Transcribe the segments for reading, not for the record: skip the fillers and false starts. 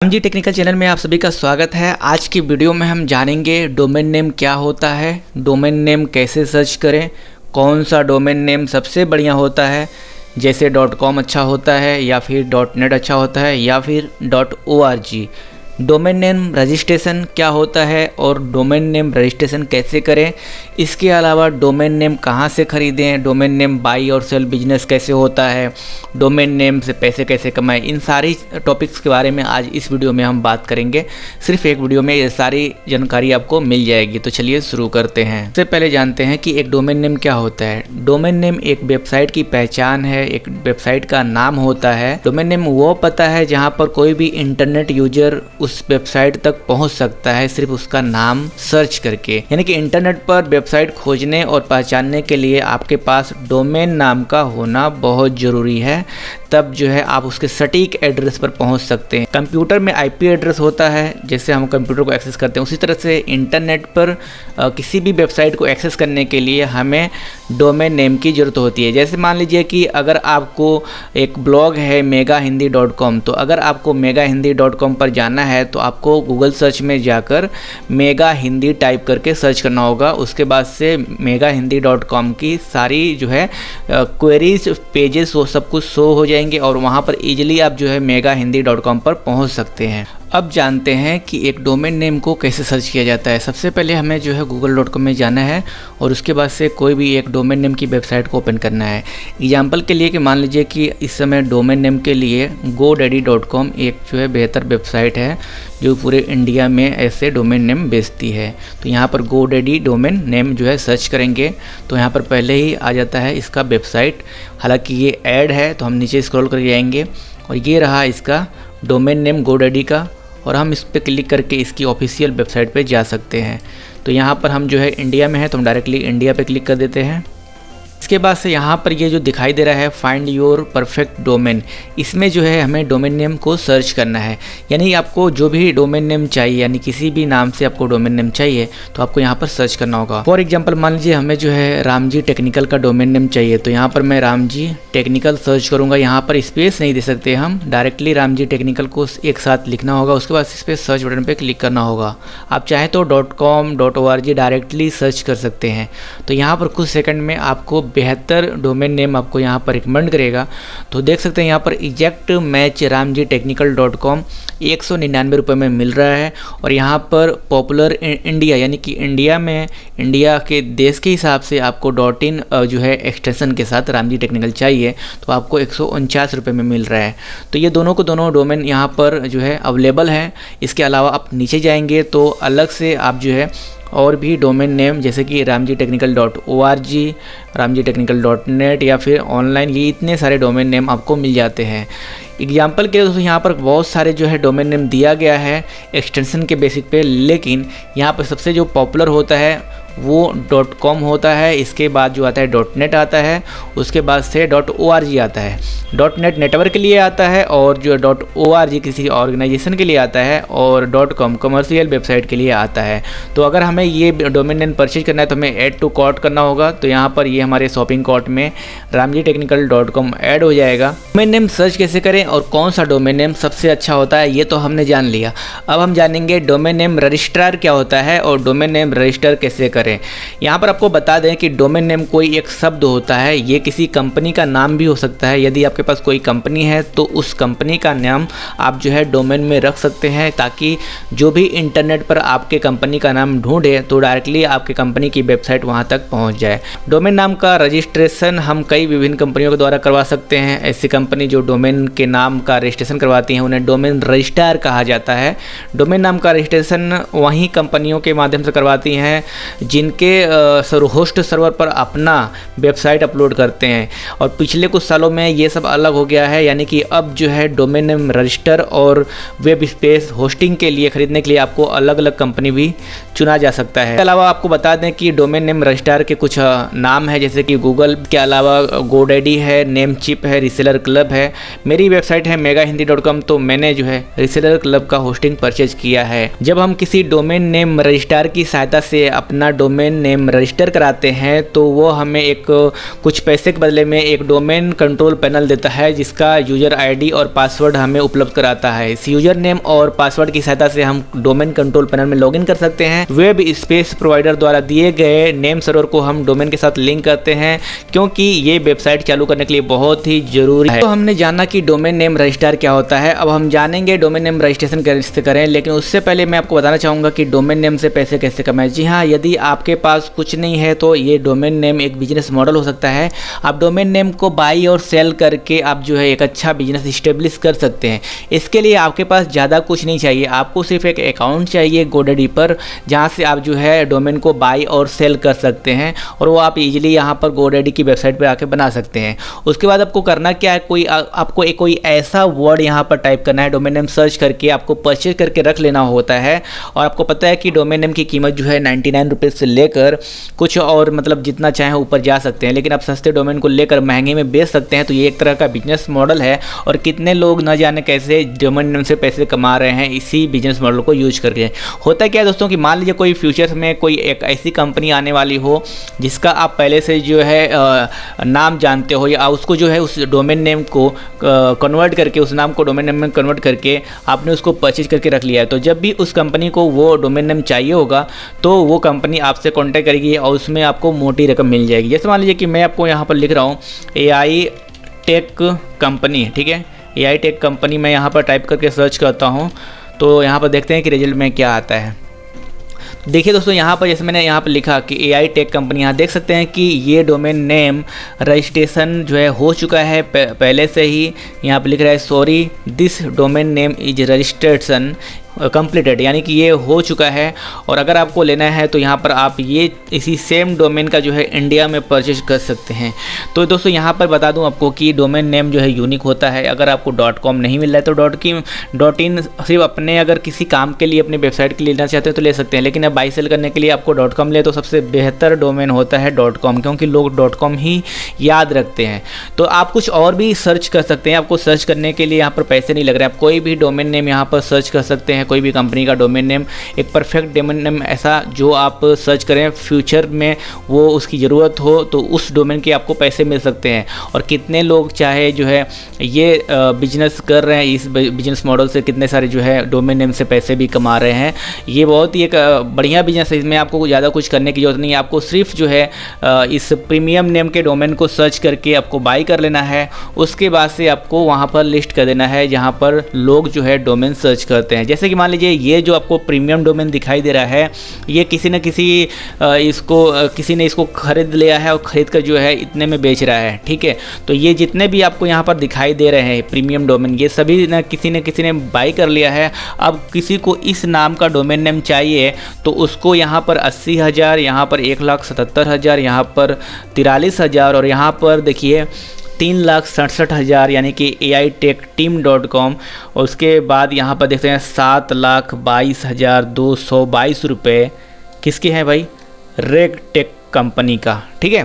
Ram ji technical channel में आप सभी का स्वागत है। आज की वीडियो में हम जानेंगे डोमेन नेम क्या होता है, डोमेन नेम कैसे सर्च करें, कौन सा डोमेन नेम सबसे बढ़िया होता है, जैसे .com अच्छा होता है या फिर .net अच्छा होता है या फिर .org। डोमेन नेम रजिस्ट्रेशन क्या होता है और डोमेन नेम रजिस्ट्रेशन कैसे करें। इसके अलावा डोमेन नेम कहाँ से ख़रीदें, डोमेन नेम बाई और सेल बिजनेस कैसे होता है, डोमेन नेम से पैसे कैसे कमाएं, इन सारी टॉपिक्स के बारे में आज इस वीडियो में हम बात करेंगे। सिर्फ एक वीडियो में ये सारी जानकारी आपको मिल जाएगी। तो चलिए शुरू करते हैं। सबसे पहले जानते हैं कि एक डोमेन नेम क्या होता है। डोमेन नेम एक वेबसाइट की पहचान है, एक वेबसाइट का नाम होता है। डोमेन नेम वो पता है जहाँ पर कोई भी इंटरनेट यूजर उस वेबसाइट तक पहुंच सकता है सिर्फ उसका नाम सर्च करके। यानी कि इंटरनेट पर वेबसाइट खोजने और पहचानने के लिए आपके पास डोमेन नाम का होना बहुत ज़रूरी है, तब जो है आप उसके सटीक एड्रेस पर पहुंच सकते हैं। कंप्यूटर में आईपी एड्रेस होता है, जैसे हम कंप्यूटर को एक्सेस करते हैं, उसी तरह से इंटरनेट पर किसी भी वेबसाइट को एक्सेस करने के लिए हमें डोमेन नेम की ज़रूरत होती है। जैसे मान लीजिए कि अगर आपको एक ब्लॉग है megahindy.com, तो अगर आपको megahindy.com पर जाना है तो आपको गूगल सर्च में जाकर मेगा हिंदी टाइप करके सर्च करना होगा। उसके बाद से megahindy.com की सारी जो है क्वेरीज पेजेस वो सब कुछ शो हो जाएंगे और वहाँ पर इजीली आप जो है megahindy.com पर पहुँच सकते हैं। अब जानते हैं कि एक डोमेन नेम को कैसे सर्च किया जाता है। सबसे पहले हमें जो है google.com में जाना है और उसके बाद से कोई भी एक डोमेन नेम की वेबसाइट को ओपन करना है। एग्जांपल के लिए कि मान लीजिए कि इस समय डोमेन नेम के लिए godaddy.com एक जो है बेहतर वेबसाइट है जो पूरे इंडिया में ऐसे डोमेन नेम बेचती है। तो यहाँ पर godaddy डोमेन नेम जो है सर्च करेंगे तो यहाँ पर पहले ही आ जाता है इसका वेबसाइट। हालाँकि ये ऐड है तो हम नीचे स्क्रॉल कर जाएंगे और ये रहा इसका डोमेन नेम godaddy का, और हम इस पर क्लिक करके इसकी ऑफिशियल वेबसाइट पे जा सकते हैं। तो यहाँ पर हम जो है इंडिया में है तो हम डायरेक्टली इंडिया पे क्लिक कर देते हैं। इसके बाद से यहाँ पर ये जो दिखाई दे रहा है फाइंड योर परफेक्ट डोमेन, इसमें जो है हमें डोमेन नेम को सर्च करना है। यानी आपको जो भी डोमेन नेम चाहिए, यानी किसी भी नाम से आपको डोमेन नेम चाहिए तो आपको यहाँ पर सर्च करना होगा। फॉर एग्जांपल मान लीजिए हमें जो है राम जी टेक्निकल का डोमेन नेम चाहिए, तो यहाँ पर मैं राम जी टेक्निकल सर्च करूँगा। यहाँ पर स्पेस नहीं दे सकते, हम डायरेक्टली राम जी टेक्निकल को एक साथ लिखना होगा। उसके बाद इस पर सर्च बटन पर क्लिक करना होगा। आप चाहे तो .com .org डायरेक्टली सर्च कर सकते हैं। तो यहाँ पर कुछ सेकंड में आपको बेहतर डोमेन नेम आपको यहाँ पर रिकमेंड करेगा। तो देख सकते हैं यहाँ पर एग्जैक्ट मैच ramjitechnical.com 199 रुपये में मिल रहा है। और यहाँ पर पॉपुलर इंडिया यानी कि इंडिया में इंडिया के देश के हिसाब से आपको .in जो है एक्सटेंशन के साथ राम जी टेक्निकल चाहिए तो आपको 149 रुपये में मिल रहा है। तो ये दोनों को दोनों डोमेन यहाँ पर जो है अवेलेबल है। इसके अलावा आप नीचे जाएंगे तो अलग से आप जो है और भी डोमेन नेम जैसे कि ramjitechnical.org, ramjitechnical.net या फिर ऑनलाइन, ये इतने सारे डोमेन नेम आपको मिल जाते हैं। एग्जाम्पल के लिए दोस्तों यहाँ पर बहुत सारे जो है डोमेन नेम दिया गया है एक्सटेंशन के बेसिक पे, लेकिन यहाँ पर सबसे जो पॉपुलर होता है वो .com होता है। इसके बाद जो आता है .net आता है, उसके बाद से .org आता है। .net नेटवर्क के लिए आता है और जो .org किसी ऑर्गेनाइजेशन के लिए आता है और .com कमर्शियल वेबसाइट के लिए आता है। तो अगर हमें ये डोमेन नेम परचेज करना है तो हमें ऐड टू कार्ट करना होगा। तो यहाँ पर ये हमारे शॉपिंग कार्ट में ramjitechnical.com ऐड हो जाएगा। डोमेन नेम सर्च कैसे करें और कौन सा डोमेन नेम सबसे अच्छा होता है ये तो हमने जान लिया। अब हम जानेंगे डोमेन नेम रजिस्ट्रार क्या होता है और डोमेन नेम रजिस्टर कैसे करें। यहाँ पर आपको बता दें कि डोमेन नेम कोई एक शब्द होता है, ये किसी कंपनी का नाम भी हो सकता है। यदि आपके पास कोई कंपनी है तो उस कंपनी का नाम आप जो है डोमेन में रख सकते हैं, ताकि जो भी इंटरनेट पर आपके कंपनी का नाम ढूंढे तो डायरेक्टली आपके कंपनी की वेबसाइट वहाँ तक पहुँच जाए। डोमेन नाम का रजिस्ट्रेशन हम कई विभिन्न कंपनियों के द्वारा करवा सकते हैं। ऐसी कंपनी जो डोमेन के नाम का रजिस्ट्रेशन करवाती हैं उन्हें डोमेन रजिस्ट्रार कहा जाता है। डोमेन नाम का रजिस्ट्रेशन वहीं कंपनियों के माध्यम से करवाती हैं जिनके होस्ट सर्वर पर अपना वेबसाइट अपलोड करते हैं। और पिछले कुछ सालों में ये सब अलग हो गया है, यानी कि अब जो है डोमेन नेम रजिस्टर और वेब स्पेस होस्टिंग के लिए खरीदने के लिए आपको अलग अलग कंपनी भी चुना जा सकता है। इसके अलावा आपको बता दें कि डोमेन नेम रजिस्ट्रार के कुछ नाम है, जैसे कि गूगल के अलावा गोडैडी है, नेमचिप है, रीसेलर क्लब है। मेरी वेबसाइट है megahindy.com, तो मैंने जो है रीसेलर क्लब का होस्टिंग परचेज किया है। जब हम किसी डोमेन नेम रजिस्ट्रार की सहायता से अपना डोमेन नेम रजिस्टर कराते हैं तो वो हमें एक कुछ पैसे के बदले में एक डोमेन कंट्रोल पैनल देता है, जिसका यूजर आईडी और पासवर्ड हमें उपलब्ध कराता है। इस यूजर नेम और पासवर्ड की सहायता से हम डोमेन कंट्रोल पैनल में लॉगिन कर सकते हैं। वेब स्पेस प्रोवाइडर द्वारा दिए गए नेम सर्वर को हम डोमेन के साथ लिंक करते हैं, क्योंकि ये वेबसाइट चालू करने के लिए बहुत ही जरूरी है। तो हमने जाना कि डोमेन नेम रजिस्ट्रार क्या होता है। अब हम जानेंगे डोमेन नेम रजिस्ट्रेशन कैसे करें, लेकिन उससे पहले मैं आपको बताना चाहूँगा कि डोमेन नेम से पैसे कैसे कमाएं। जी हाँ, यदि आपके पास कुछ नहीं है तो ये डोमेन नेम एक बिजनेस मॉडल हो सकता है। आप डोमेन नेम को बाई और सेल करके आप जो है एक अच्छा बिजनेस इस्टेब्लिश कर सकते हैं। इसके लिए आपके पास ज़्यादा कुछ नहीं चाहिए, आपको सिर्फ एक अकाउंट चाहिए गोडैडी पर, जहाँ से आप जो है डोमेन को बाई और सेल कर सकते हैं, और वो आप इजीली यहाँ पर गोडैडी की वेबसाइट पर आके बना सकते हैं। उसके बाद आपको करना क्या है, आपको कोई ऐसा वर्ड यहाँ पर टाइप करना है, डोमेन नेम सर्च करके आपको परचेज करके रख लेना होता है। और आपको पता है कि डोमेन नेम की कीमत जो है 99 रुपये से लेकर कुछ और मतलब जितना चाहे ऊपर जा सकते हैं, लेकिन आप सस्ते डोमेन को लेकर महंगे में बेच सकते हैं। तो ये एक तरह का बिजनेस मॉडल है, और कितने लोग न जाने कैसे डोमेन नेम से पैसे कमा रहे हैं इसी बिजनेस मॉडल को यूज करके। होता क्या है दोस्तों कि मान लीजिए कोई फ्यूचर में कोई एक ऐसी कंपनी आने वाली हो जिसका आप पहले से जो है नाम जानते हो, या उसको जो है उस डोमेन नेम को कन्वर्ट करके, उस नाम को डोमेन नेम में कन्वर्ट करके आपने उसको परचेज करके रख लिया है। तो जब भी उस कंपनी को वो डोमेन नेम चाहिए होगा तो वो कंपनी आपसे कांटेक्ट करेगी और उसमें आपको मोटी रकम मिल जाएगी। जैसे मान लीजिए कि मैं आपको यहाँ पर लिख रहा हूँ AI टेक कंपनी, ठीक है, AI टेक कंपनी मैं यहाँ पर टाइप करके सर्च करता हूँ, तो यहाँ पर देखते हैं कि रिजल्ट में क्या आता है। देखिए दोस्तों, यहाँ पर जैसे मैंने यहाँ पर लिखा कि AI टेक कंपनी, यहाँ देख सकते हैं कि ये डोमेन नेम रजिस्ट्रेशन जो है हो चुका है पहले से ही। यहाँ पर लिख रहा है sorry this domain name is registration completed, यानी कि ये हो चुका है। और अगर आपको लेना है तो यहाँ पर आप ये इसी सेम डोमेन का जो है इंडिया में परचेज कर सकते हैं। तो दोस्तों यहाँ पर बता दूँ आपको कि डोमेन नेम जो है यूनिक होता है। अगर आपको .com नहीं मिल रहा है तो .in सिर्फ अपने अगर किसी काम के लिए, अपने वेबसाइट के लिए लेना चाहते हैं तो ले सकते हैं, लेकिन अब बाई सेल करने के लिए आपको .com ले तो सबसे बेहतर डोमेन होता है .com, क्योंकि लोग .com ही याद रखते हैं। तो आप कुछ और भी सर्च कर सकते हैं, आपको सर्च करने के लिए यहाँ पर पैसे नहीं लग रहे, आप कोई भी डोमेन नेम यहाँ पर सर्च कर सकते हैं, कोई भी कंपनी का डोमेन नेम, एक परफेक्ट डोमेन नेम ऐसा जो आप सर्च करें, फ्यूचर में वो उसकी ज़रूरत हो तो उस डोमेन के आपको पैसे मिल सकते हैं। और कितने लोग चाहे जो है ये बिजनेस कर रहे हैं, इस बिजनेस मॉडल से कितने सारे जो है डोमेन नेम से पैसे भी कमा रहे हैं। ये बहुत ही एक बढ़िया बिजनेस है, इसमें आपको ज़्यादा कुछ करने की ज़रूरत नहीं है। आपको सिर्फ जो है इस प्रीमियम नेम के डोमेन को सर्च करके आपको बाई कर लेना है, उसके बाद से आपको वहाँ पर लिस्ट कर देना है जहाँ पर लोग जो है डोमेन सर्च करते हैं। जैसे कि मान लीजिए ये जो आपको प्रीमियम डोमेन दिखाई दे रहा है, ये किसी न किसी ने इसको खरीद लिया है और ख़रीद कर जो है इतने में बेच रहा है, ठीक है। तो ये जितने भी आपको यहाँ पर दिखाई दे रहे हैं प्रीमियम डोमेन, ये सभी किसी ने बाई कर लिया है। अब किसी को इस नाम का डोमेन नेम चाहिए तो उसको यहाँ पर 80,000, यहाँ पर 1,77,000, यहाँ पर 43,000 और यहाँ पर देखिए 3,67,000 यानी कि AITechTeam.com। और उसके बाद यहाँ पर देखते हैं 7,22,222 रुपये किसके हैं भाई, रेगटेक कंपनी का, ठीक है।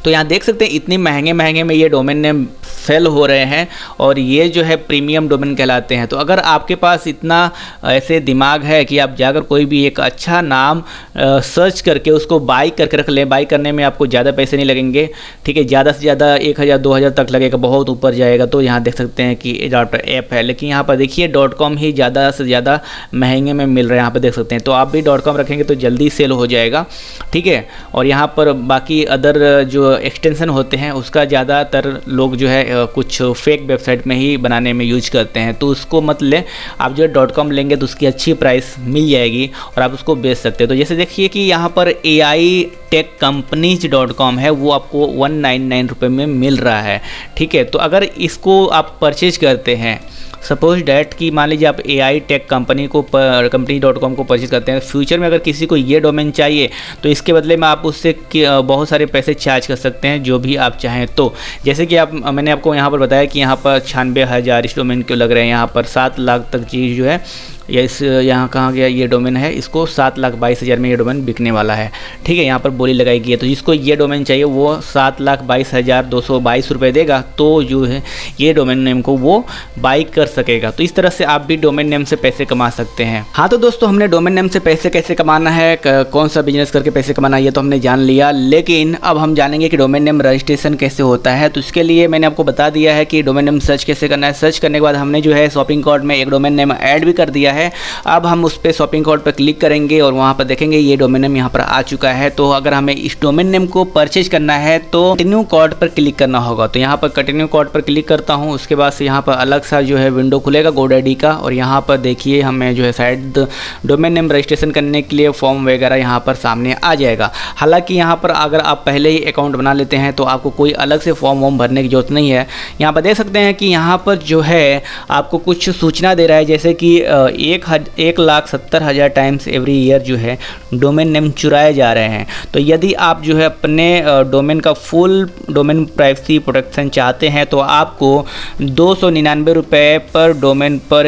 तो यहाँ देख सकते हैं इतनी महंगे में ये डोमेन नेम सेल हो रहे हैं और ये जो है प्रीमियम डोमेन कहलाते हैं। तो अगर आपके पास इतना ऐसे दिमाग है कि आप जाकर कोई भी एक अच्छा नाम सर्च करके उसको बाई करके रख लें, बाई करने में आपको ज़्यादा पैसे नहीं लगेंगे, ठीक है, ज़्यादा से ज़्यादा 1,000-2,000 तक लगेगा, बहुत ऊपर जाएगा। तो यहाँ देख सकते हैं कि .app है, लेकिन यहाँ पर देखिए .com ही ज़्यादा से ज़्यादा महंगे में मिल रहा है, यहाँ पर देख सकते हैं। तो आप भी .com रखेंगे तो जल्दी सेल हो जाएगा, ठीक है। और यहाँ पर बाकी अदर जो एक्सटेंशन होते हैं उसका ज़्यादातर लोग जो है कुछ फेक वेबसाइट में ही बनाने में यूज करते हैं, तो उसको मत लें। आप जो .com लेंगे तो उसकी अच्छी प्राइस मिल जाएगी और आप उसको बेच सकते हैं। तो जैसे देखिए कि यहाँ पर AITechCompanies.com है, वो आपको 199 रुपये में मिल रहा है, ठीक है। तो अगर इसको आप परचेज करते हैं, सपोज डैट कि मान लीजिए आप AITechCompany.com को परचेज करते हैं, फ्यूचर में अगर किसी को ये डोमेन चाहिए तो इसके बदले में आप उससे बहुत सारे पैसे चार्ज कर सकते हैं, जो भी आप चाहें। तो जैसे कि मैंने आपको यहाँ पर बताया कि यहाँ पर 96,000 इस डोमेन के लग रहे हैं, यहाँ पर 7 लाख तक चीज़ जो है या इस यहाँ कहाँ गया ये डोमेन है, इसको 7,22,000 में ये डोमेन बिकने वाला है। ठीक है, यहाँ पर बोली लगाई गई है। तो जिसको ये डोमेन चाहिए वो 7,22,222 रुपये देगा तो जो है ये डोमेन नेम को वो बाई कर सकेगा। तो इस तरह से आप भी डोमेन नेम से पैसे कमा सकते हैं। हाँ तो दोस्तों, हमने डोमेन नेम से पैसे कैसे कमाना है, कौन सा बिजनेस करके पैसे कमाना है, ये तो हमने जान लिया। लेकिन अब हम जानेंगे कि डोमेन नेम रजिस्ट्रेशन कैसे होता है। तो इसके लिए मैंने आपको बता दिया है कि डोमेन नेम सर्च कैसे करना है। सर्च करने के बाद हमने जो है शॉपिंग कार्ट में एक डोमेन नेम ऐड भी कर दिया है। अब हम उस पर शॉपिंग कार्ट पर क्लिक करेंगे और वहाँ पर देखेंगे ये डोमेन नेम यहाँ पर आ चुका है। तो अगर हमें इस डोमेन नेम को परचेज करना है तो कंटिन्यू कार्ट पर क्लिक करना होगा। तो यहाँ पर कंटिन्यू कार्ट पर क्लिक करता हूँ। उसके बाद से यहाँ पर अलग सा जो है विंडो खुलेगा GoDaddy का, और यहाँ पर देखिए हमें जो है शायद डोमेन नेम रजिस्ट्रेशन करने के लिए फॉर्म वगैरह यहाँ पर सामने आ जाएगा। हालांकि यहाँ पर अगर आप पहले ही अकाउंट बना लेते हैं तो आपको कोई अलग से फॉर्म वॉर्म भरने की जरूरत नहीं है। यहाँ पर देख सकते हैं कि यहाँ पर जो है आपको कुछ सूचना दे रहा है, जैसे कि 1,70,000 टाइम्स एवरी ईयर जो है डोमेन नेम चुराए जा रहे हैं। तो यदि आप जो है अपने डोमेन का फुल डोमेन प्राइवेसी प्रोटेक्शन चाहते हैं तो आपको 299 रुपये पर डोमेन पर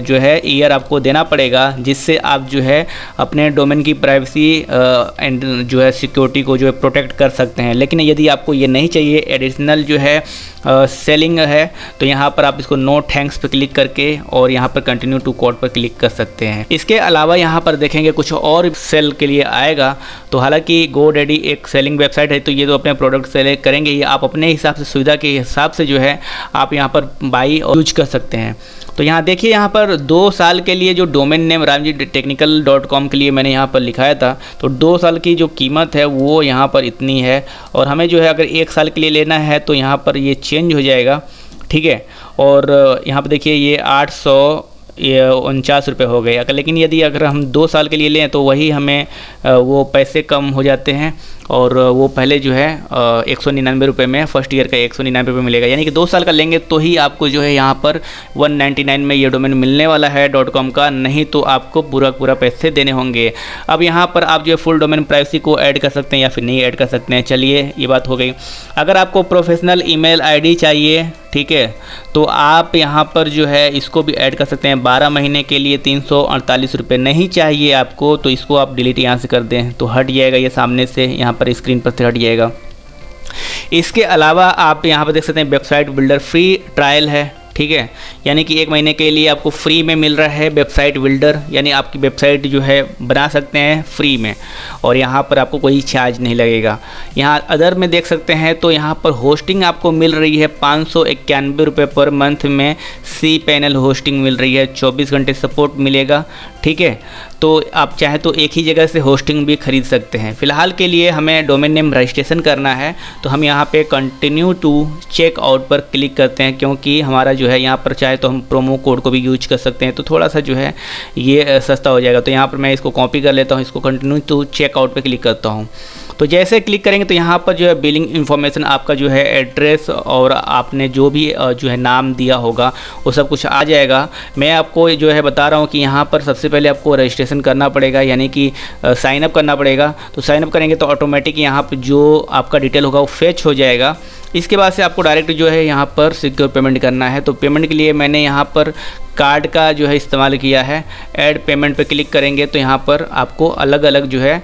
जो है ईयर आपको देना पड़ेगा, जिससे आप जो है अपने डोमेन की प्राइवेसी एंड जो है सिक्योरिटी को जो है प्रोटेक्ट कर सकते हैं। लेकिन यदि आपको ये नहीं चाहिए, एडिशनल जो है सेलिंग है, तो यहाँ पर आप इसको नो थैंक्स पर क्लिक करके और यहाँ पर कंटिन्यू टू कार्ट पर क्लिक कर सकते हैं। इसके अलावा यहाँ पर देखेंगे कुछ और सेल के लिए आएगा। तो हालांकि GoDaddy एक सेलिंग वेबसाइट है, तो ये तो अपने प्रोडक्ट सेल करेंगे, ये आप अपने हिसाब से सुविधा के हिसाब से जो है आप यहाँ पर बाई और यूज कर सकते हैं। तो यहाँ देखिए, यहाँ पर 2 साल के लिए जो डोमेन नेम ramjitechnical.com के लिए मैंने यहाँ पर लिखाया था, तो 2 साल की जो कीमत है वो यहाँ पर इतनी है। और हमें जो है अगर 1 साल के लिए लेना है तो यहाँ पर ये चेंज हो जाएगा। ठीक है, और यहाँ पर देखिए ये 849 रुपये हो गए। लेकिन यदि अगर हम 2 साल के लिए लें तो वही हमें वो पैसे कम हो जाते हैं, और वो पहले जो है 199 रुपये में फर्स्ट ईयर का 199 रुपये मिलेगा। यानी कि 2 साल का लेंगे तो ही आपको जो है यहाँ पर 199 में ये डोमेन मिलने वाला है .com का, नहीं तो आपको पूरा पैसे देने होंगे। अब यहाँ पर आप जो है फुल डोमेन प्राइवेसी को ऐड कर सकते हैं या फिर नहीं ऐड कर सकते हैं। चलिए, ये बात हो गई। अगर आपको प्रोफेशनल ईमेल आईडी चाहिए, ठीक है, तो आप यहाँ पर जो है इसको भी ऐड कर सकते हैं। 12 महीने के लिए 348 रुपये नहीं चाहिए आपको, तो इसको आप डिलीट यहाँ से कर दें तो हट जाएगा, ये सामने से यहाँ पर स्क्रीन पर से हट जाएगा। इसके अलावा आप यहाँ पर देख सकते हैं वेबसाइट बिल्डर फ्री ट्रायल है। ठीक है, यानी कि 1 महीने के लिए आपको फ्री में मिल रहा है वेबसाइट बिल्डर, यानी आपकी वेबसाइट जो है बना सकते हैं फ्री में, और यहाँ पर आपको कोई चार्ज नहीं लगेगा। यहाँ अदर में देख सकते हैं तो यहाँ पर होस्टिंग आपको मिल रही है 591 रुपये पर मंथ में। cPanel होस्टिंग मिल रही है, 24 घंटे सपोर्ट मिलेगा। ठीक है, तो आप चाहे तो एक ही जगह से होस्टिंग भी खरीद सकते हैं। फ़िलहाल के लिए हमें डोमेन नेम रजिस्ट्रेशन करना है, तो हम यहाँ पे कंटिन्यू टू चेक आउट पर क्लिक करते हैं, क्योंकि हमारा जो है यहाँ पर चाहे तो हम प्रोमो कोड को भी यूज कर सकते हैं, तो थोड़ा सा जो है ये सस्ता हो जाएगा। तो यहाँ पर मैं इसको कॉपी कर लेता हूँ, इसको कंटिन्यू टू चेक आउट पर क्लिक करता हूँ। तो जैसे क्लिक करेंगे तो यहाँ पर जो है बिलिंग इन्फॉर्मेशन, आपका जो है एड्रेस और आपने जो भी जो है नाम दिया होगा वो सब कुछ आ जाएगा। मैं आपको जो है बता रहा हूँ कि यहाँ पर सबसे पहले आपको रजिस्ट्रेशन करना पड़ेगा, यानी कि साइन अप करना पड़ेगा। तो साइन अप करेंगे तो ऑटोमेटिक यहाँ पर जो आपका डिटेल होगा वो फेच हो जाएगा। इसके बाद से आपको डायरेक्ट जो है यहाँ पर सिक्योर पेमेंट करना है। तो पेमेंट के लिए मैंने यहाँ पर कार्ड का जो है इस्तेमाल किया है। ऐड पेमेंट पे क्लिक करेंगे तो यहाँ पर आपको अलग अलग जो है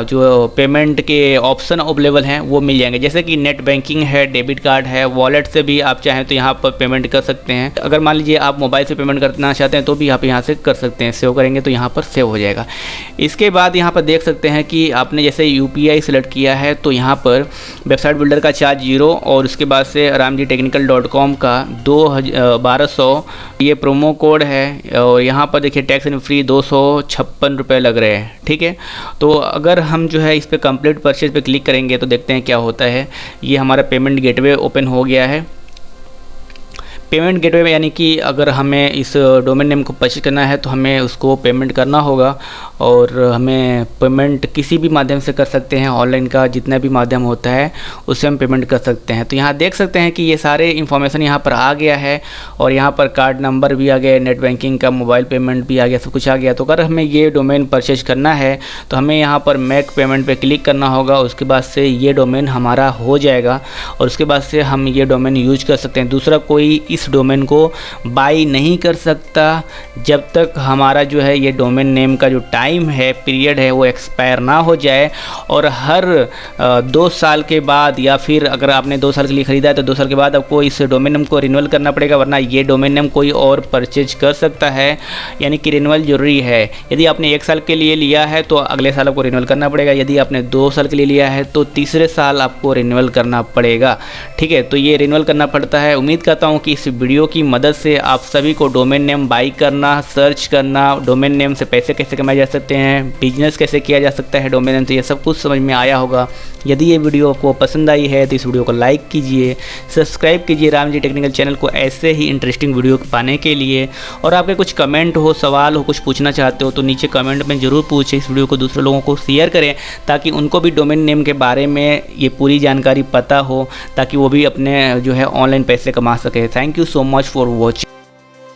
जो पेमेंट के ऑप्शन अवेलेबल हैं वो मिल जाएंगे, जैसे कि नेट बैंकिंग है, डेबिट कार्ड है, वॉलेट से भी आप चाहें तो यहाँ पर पेमेंट कर सकते हैं। अगर मान लीजिए आप मोबाइल से पेमेंट करना चाहते हैं तो भी आप यहाँ से कर सकते हैं। सेव करेंगे तो यहाँ पर सेव हो जाएगा। इसके बाद यहाँ पर देख सकते हैं कि आपने जैसे UPI सेलेक्ट किया है तो यहाँ पर वेबसाइट बिल्डर का चार्ज 0 और उसके बाद से ramjitechnical.com का 1200 ये प्रोमो कोड है, और यहाँ पर देखिए टैक्स एंड फ्री 256 रुपये लग रहे हैं। ठीक है, तो अगर हम जो है इस पर कंप्लीट परचेज पे क्लिक करेंगे तो देखते हैं क्या होता है। ये हमारा पेमेंट गेटवे ओपन हो गया है। पेमेंट गेटवे में यानी कि अगर हमें इस डोमेन नेम को परचेज करना है तो हमें उसको पेमेंट करना होगा, और हमें पेमेंट किसी भी माध्यम से कर सकते हैं। ऑनलाइन का जितना भी माध्यम होता है उससे हम पेमेंट कर सकते हैं। तो यहाँ देख सकते हैं कि ये सारे इन्फॉर्मेशन यहाँ पर आ गया है, और यहाँ पर कार्ड नंबर भी आ गया, नेट बैंकिंग का मोबाइल पेमेंट भी आ गया, सब कुछ आ गया। तो अगर हमें ये डोमेन परचेज करना है तो हमें यहाँ पर मेक पेमेंट पे क्लिक करना होगा। उसके बाद से ये डोमेन हमारा हो जाएगा, और उसके बाद से हम ये डोमेन यूज कर सकते हैं। दूसरा कोई इस इस डोमेन को बाई नहीं कर सकता जब तक हमारा जो है ये डोमेन नेम का जो टाइम है, पीरियड है, वो एक्सपायर ना हो जाए। और हर 2 साल के बाद, या फिर अगर आपने 2 साल के लिए ख़रीदा है तो 2 साल के बाद आपको इस डोमेन नेम को रिन्यूअल करना पड़ेगा, वरना ये डोमेन नेम कोई और परचेज कर सकता है। यानी कि रिन्यूअल ज़रूरी है। यदि आपने 1 साल के लिए लिया है तो अगले साल आपको रिन्यूअल करना पड़ेगा। यदि आपने 2 साल के लिए लिया है तो तीसरे साल आपको रिन्यूअल करना पड़ेगा। ठीक है, तो ये रिन्यूअल करना पड़ता है। उम्मीद करता हूँ कि इस वीडियो की मदद से आप सभी को डोमेन नेम बाई करना, सर्च करना, डोमेन नेम से पैसे कैसे कमाए जा सकते हैं, बिजनेस कैसे किया जा सकता है डोमेन नेम से, ये सब कुछ समझ में आया होगा। यदि ये वीडियो आपको पसंद आई है तो इस वीडियो को लाइक कीजिए, सब्सक्राइब कीजिए राम जी टेक्निकल चैनल को ऐसे ही इंटरेस्टिंग वीडियो पाने के लिए। और आपके कुछ कमेंट हो, सवाल हो, कुछ पूछना चाहते हो तो नीचे कमेंट में ज़रूर पूछें। इस वीडियो को दूसरे लोगों को शेयर करें ताकि उनको भी डोमेन नेम के बारे में ये पूरी जानकारी पता हो, ताकि वो भी अपने जो है ऑनलाइन पैसे कमा सके। Thank you so much for watching.